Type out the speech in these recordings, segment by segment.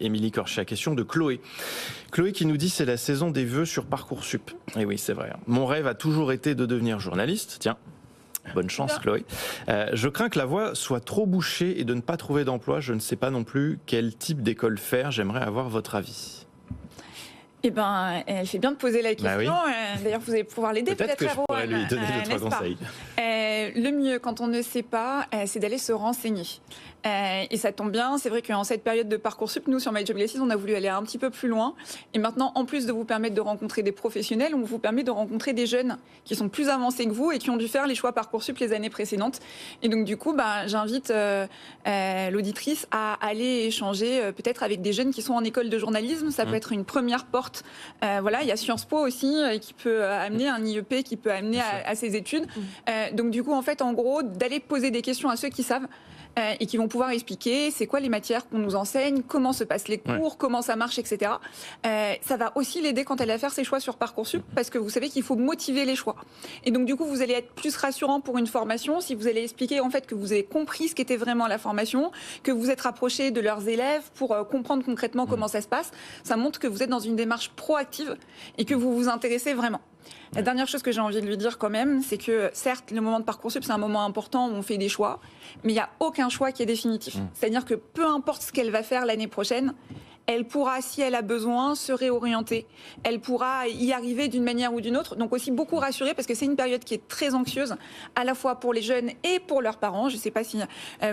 Émilie Corchia, question de Chloé. Chloé qui nous dit c'est la saison des vœux sur Parcoursup. Et oui, c'est vrai. Mon rêve a toujours été de devenir journaliste. Tiens, bonne chance Chloé. Je crains que la voie soit trop bouchée et de ne pas trouver d'emploi. Je ne sais pas non plus quel type d'école faire. J'aimerais avoir votre avis. Eh ben, elle fait bien de poser la question. Bah oui. D'ailleurs, vous allez pouvoir l'aider peut-être que je pourrais lui donner deux, trois conseils. Le mieux, quand on ne sait pas, c'est d'aller se renseigner. Et ça tombe bien, c'est vrai qu'en cette période de Parcoursup, nous, sur MyJobGlasses, on a voulu aller un petit peu plus loin. Et maintenant, en plus de vous permettre de rencontrer des professionnels, on vous permet de rencontrer des jeunes qui sont plus avancés que vous et qui ont dû faire les choix Parcoursup les années précédentes. Et donc, du coup, j'invite l'auditrice à aller échanger peut-être avec des jeunes qui sont en école de journalisme. Ça peut être une première porte. Voilà, il y a Sciences Po aussi qui peut amener un IEP, qui peut amener à ses études. Donc, du coup, en fait, en gros, d'aller poser des questions à ceux qui savent. Et qui vont pouvoir expliquer c'est quoi les matières qu'on nous enseigne, comment se passent les cours, comment ça marche, etc. Ça va aussi l'aider quand elle va faire ses choix sur Parcoursup, parce que vous savez qu'il faut motiver les choix. Et donc du coup, vous allez être plus rassurant pour une formation si vous allez expliquer en fait que vous avez compris ce qu'était vraiment la formation, que vous êtes rapproché de leurs élèves pour comprendre concrètement comment ça se passe. Ça montre que vous êtes dans une démarche proactive et que vous vous intéressez vraiment. La dernière chose que j'ai envie de lui dire quand même, c'est que certes, le moment de Parcoursup, c'est un moment important où on fait des choix, mais il n'y a aucun choix qui est définitif. C'est-à-dire que peu importe ce qu'elle va faire l'année prochaine, elle pourra, si elle a besoin, se réorienter. Elle pourra y arriver d'une manière ou d'une autre. Donc aussi beaucoup rassurer, parce que c'est une période qui est très anxieuse, à la fois pour les jeunes et pour leurs parents. Je ne sais pas si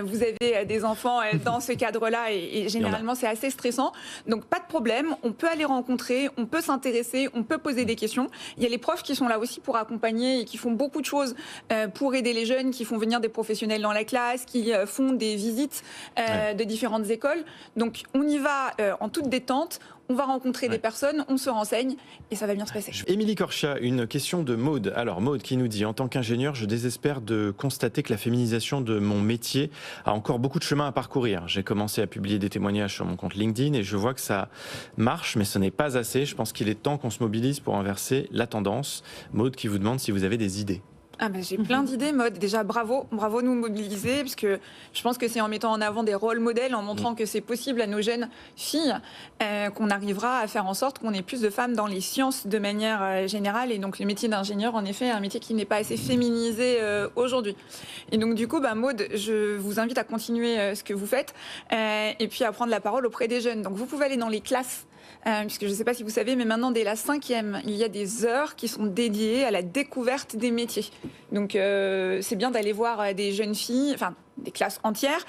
vous avez des enfants dans ce cadre-là, et généralement c'est assez stressant. Donc pas de problème, on peut aller rencontrer, on peut s'intéresser, on peut poser des questions. Il y a les profs qui sont là aussi pour accompagner et qui font beaucoup de choses pour aider les jeunes, qui font venir des professionnels dans la classe, qui font des visites de différentes écoles. Donc on y va en toute détente, on va rencontrer des personnes, on se renseigne et ça va bien se passer. Émilie Corchia, une question de Maude. Alors Maude qui nous dit, en tant qu'ingénieur, je désespère de constater que la féminisation de mon métier a encore beaucoup de chemin à parcourir. J'ai commencé à publier des témoignages sur mon compte LinkedIn et je vois que ça marche, mais ce n'est pas assez. Je pense qu'il est temps qu'on se mobilise pour inverser la tendance. Maude qui vous demande si vous avez des idées. J'ai plein d'idées, Maude. Déjà, bravo de nous mobiliser, parce que je pense que c'est en mettant en avant des rôles modèles, en montrant que c'est possible à nos jeunes filles, qu'on arrivera à faire en sorte qu'on ait plus de femmes dans les sciences de manière générale. Et donc, le métier d'ingénieur, en effet, est un métier qui n'est pas assez féminisé aujourd'hui. Et donc, du coup, Maude, je vous invite à continuer ce que vous faites, et puis à prendre la parole auprès des jeunes. Donc, vous pouvez aller dans les classes, puisque je ne sais pas si vous savez, mais maintenant, dès la 5e, il y a des heures qui sont dédiées à la découverte des métiers. Donc, c'est bien d'aller voir des jeunes filles, enfin, des classes entières,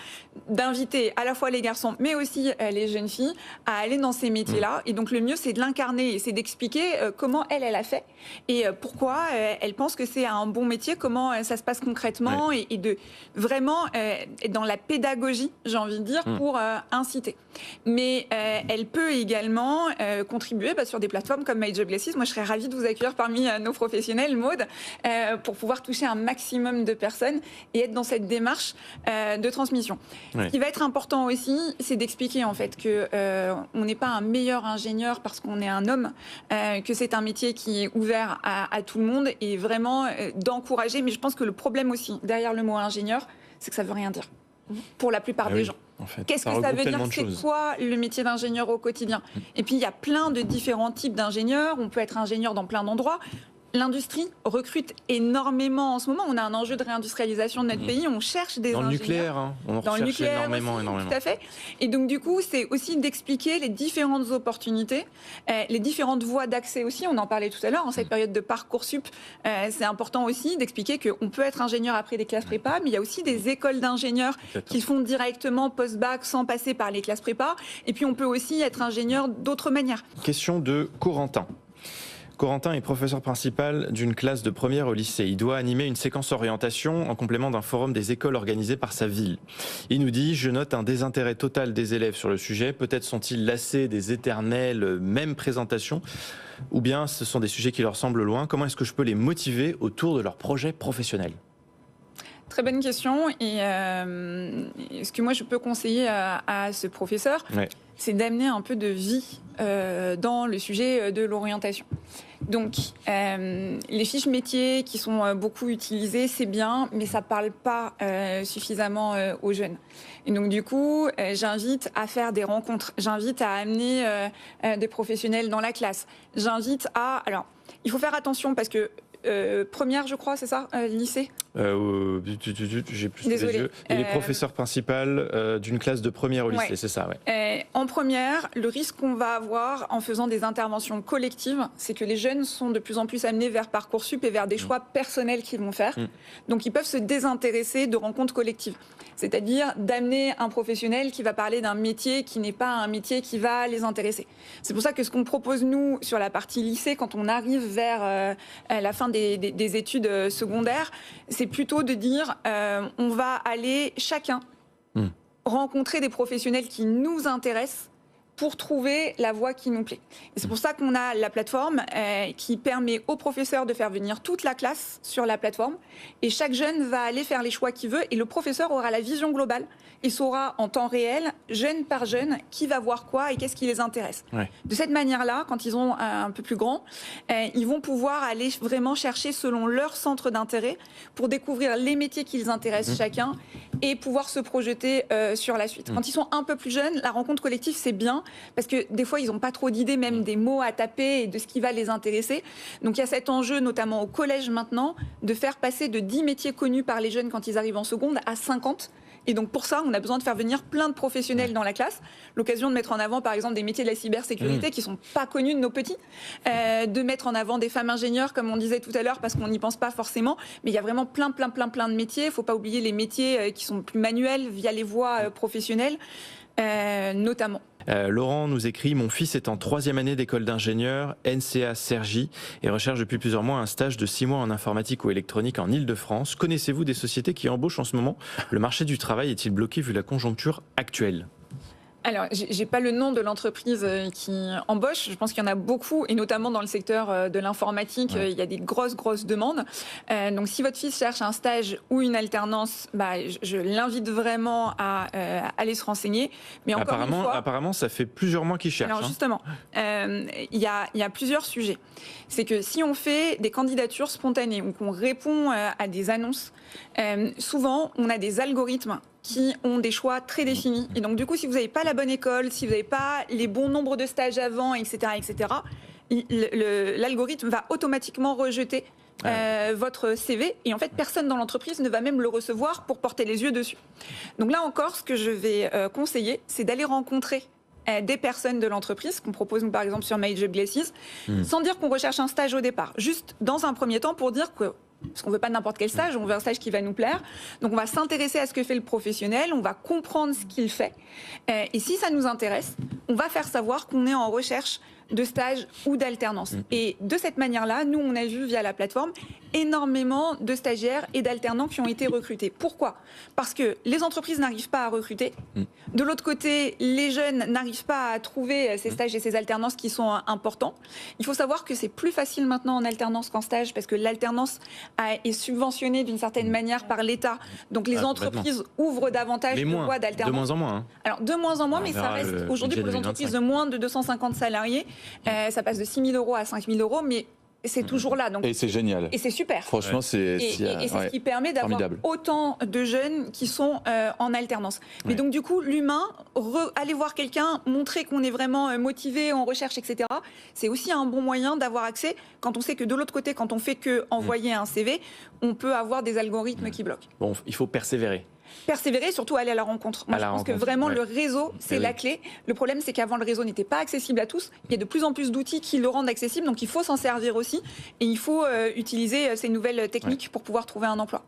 d'inviter à la fois les garçons, mais aussi les jeunes filles, à aller dans ces métiers-là. Et donc, le mieux, c'est de l'incarner et c'est d'expliquer comment elle a fait et pourquoi elle pense que c'est un bon métier, comment ça se passe concrètement et de vraiment être dans la pédagogie, j'ai envie de dire, pour inciter. Mais elle peut également contribuer sur des plateformes comme MyJobGlasses. Moi, je serais ravie de vous accueillir parmi nos professionnels, Maude, pour pouvoir toucher un maximum de personnes et être dans cette démarche de transmission. Ce qui va être important aussi, c'est d'expliquer en fait que on n'est pas un meilleur ingénieur parce qu'on est un homme, que c'est un métier qui est ouvert à tout le monde et vraiment d'encourager. Mais je pense que le problème aussi derrière le mot ingénieur, c'est que ça veut rien dire pour la plupart des gens. En fait, qu'est-ce que ça veut dire? C'est quoi le métier d'ingénieur au quotidien? Et puis il y a plein de différents types d'ingénieurs. On peut être ingénieur dans plein d'endroits. L'industrie recrute énormément en ce moment. On a un enjeu de réindustrialisation de notre pays. On cherche des ingénieurs. Dans le nucléaire, on recherche énormément. Tout à fait. Et donc, du coup, c'est aussi d'expliquer les différentes opportunités, les différentes voies d'accès aussi. On en parlait tout à l'heure, en cette période de Parcoursup. C'est important aussi d'expliquer qu'on peut être ingénieur après des classes prépa, mais il y a aussi des écoles d'ingénieurs qui font directement post-bac sans passer par les classes prépa. Et puis, on peut aussi être ingénieur d'autres manières. Question de Corentin. Corentin est professeur principal d'une classe de première au lycée. Il doit animer une séquence orientation en complément d'un forum des écoles organisé par sa ville. Il nous dit « Je note un désintérêt total des élèves sur le sujet. Peut-être sont-ils lassés des éternelles mêmes présentations ou bien ce sont des sujets qui leur semblent loin. Comment est-ce que je peux les motiver autour de leur projet professionnel ?» Très bonne question. Et ce que moi je peux conseiller à ce professeur, c'est d'amener un peu de vie dans le sujet de l'orientation. Donc, les fiches métiers qui sont beaucoup utilisées, c'est bien, mais ça ne parle pas suffisamment aux jeunes. Et donc, du coup, j'invite à faire des rencontres. J'invite à amener des professionnels dans la classe. J'invite à... Alors, il faut faire attention parce que première, je crois, c'est ça, lycée. J'ai plus les yeux. Et les professeurs principales d'une classe de première au lycée, c'est ça, ouais. En première, le risque qu'on va avoir en faisant des interventions collectives, c'est que les jeunes sont de plus en plus amenés vers Parcoursup et vers des choix personnels qu'ils vont faire. Donc, ils peuvent se désintéresser de rencontres collectives. C'est-à-dire d'amener un professionnel qui va parler d'un métier qui n'est pas un métier qui va les intéresser. C'est pour ça que ce qu'on propose, nous, sur la partie lycée, quand on arrive vers la fin des études secondaires, c'est plutôt de dire on va aller chacun rencontrer des professionnels qui nous intéressent pour trouver la voie qui nous plaît. Et c'est pour ça qu'on a la plateforme qui permet aux professeurs de faire venir toute la classe sur la plateforme. Et chaque jeune va aller faire les choix qu'il veut et le professeur aura la vision globale. Il saura en temps réel, jeune par jeune, qui va voir quoi et qu'est-ce qui les intéresse. Ouais. De cette manière-là, quand ils sont un peu plus grands, ils vont pouvoir aller vraiment chercher selon leur centre d'intérêt pour découvrir les métiers qui les intéressent chacun et pouvoir se projeter sur la suite. Quand ils sont un peu plus jeunes, la rencontre collective, c'est bien parce que des fois, ils n'ont pas trop d'idées, même des mots à taper et de ce qui va les intéresser. Donc, il y a cet enjeu, notamment au collège maintenant, de faire passer de 10 métiers connus par les jeunes quand ils arrivent en seconde à 50. Et donc pour ça, on a besoin de faire venir plein de professionnels dans la classe. L'occasion de mettre en avant, par exemple, des métiers de la cybersécurité qui sont pas connus de nos petits. De mettre en avant des femmes ingénieurs, comme on disait tout à l'heure, parce qu'on n'y pense pas forcément. Mais il y a vraiment plein de métiers. Il ne faut pas oublier les métiers qui sont plus manuels via les voies professionnelles, notamment. Laurent nous écrit « Mon fils est en 3e année d'école d'ingénieur, NCA Cergy, et recherche depuis plusieurs mois un stage de 6 mois en informatique ou électronique en Île-de-France. Connaissez-vous des sociétés qui embauchent en ce moment? Le marché du travail est-il bloqué vu la conjoncture actuelle ?» Alors, j'ai pas le nom de l'entreprise qui embauche. Je pense qu'il y en a beaucoup, et notamment dans le secteur de l'informatique, il y a des grosses demandes. Donc, si votre fils cherche un stage ou une alternance, je l'invite vraiment à aller se renseigner. Mais encore une fois, apparemment, ça fait plusieurs mois qu'il cherche. Alors justement, il y a plusieurs sujets. C'est que si on fait des candidatures spontanées ou qu'on répond à des annonces, souvent, on a des algorithmes qui ont des choix très définis. Et donc, du coup, si vous n'avez pas la bonne école, si vous n'avez pas les bons nombres de stages avant, etc., l'algorithme va automatiquement rejeter votre CV. Et en fait, personne dans l'entreprise ne va même le recevoir pour porter les yeux dessus. Donc là encore, ce que je vais conseiller, c'est d'aller rencontrer des personnes de l'entreprise, qu'on propose nous, par exemple sur My Job Glasses, sans dire qu'on recherche un stage au départ. Juste dans un premier temps pour dire que parce qu'on ne veut pas n'importe quel stage, on veut un stage qui va nous plaire. Donc on va s'intéresser à ce que fait le professionnel, on va comprendre ce qu'il fait. Et si ça nous intéresse, on va faire savoir qu'on est en recherche de stage ou d'alternance. Et de cette manière-là, nous, on a vu via la plateforme énormément de stagiaires et d'alternants qui ont été recrutés. Pourquoi? Parce que les entreprises n'arrivent pas à recruter. De l'autre côté, les jeunes n'arrivent pas à trouver ces stages et ces alternances qui sont importants. Il faut savoir que c'est plus facile maintenant en alternance qu'en stage parce que l'alternance est subventionnée d'une certaine manière par l'État. Donc les entreprises ouvrent davantage de voies d'alternance. De moins en moins. Alors de moins en moins, mais ça reste aujourd'hui pour les entreprises de moins de 250 salariés. Ça passe de 6 000 euros à 5 000 euros, mais c'est toujours là. Donc, et c'est génial. Et c'est super. Franchement, c'est ce qui permet d'avoir autant de jeunes qui sont en alternance. Mais donc, du coup, l'humain, aller voir quelqu'un, montrer qu'on est vraiment motivé, en recherche, etc., c'est aussi un bon moyen d'avoir accès quand on sait que de l'autre côté, quand on fait que envoyer un CV, on peut avoir des algorithmes qui bloquent. Bon, il faut persévérer. Persévérer, surtout aller à la rencontre. Moi, je pense que vraiment le réseau, c'est la clé. Le problème, c'est qu'avant, le réseau n'était pas accessible à tous. Il y a de plus en plus d'outils qui le rendent accessible, donc il faut s'en servir aussi. Et il faut utiliser ces nouvelles techniques pour pouvoir trouver un emploi.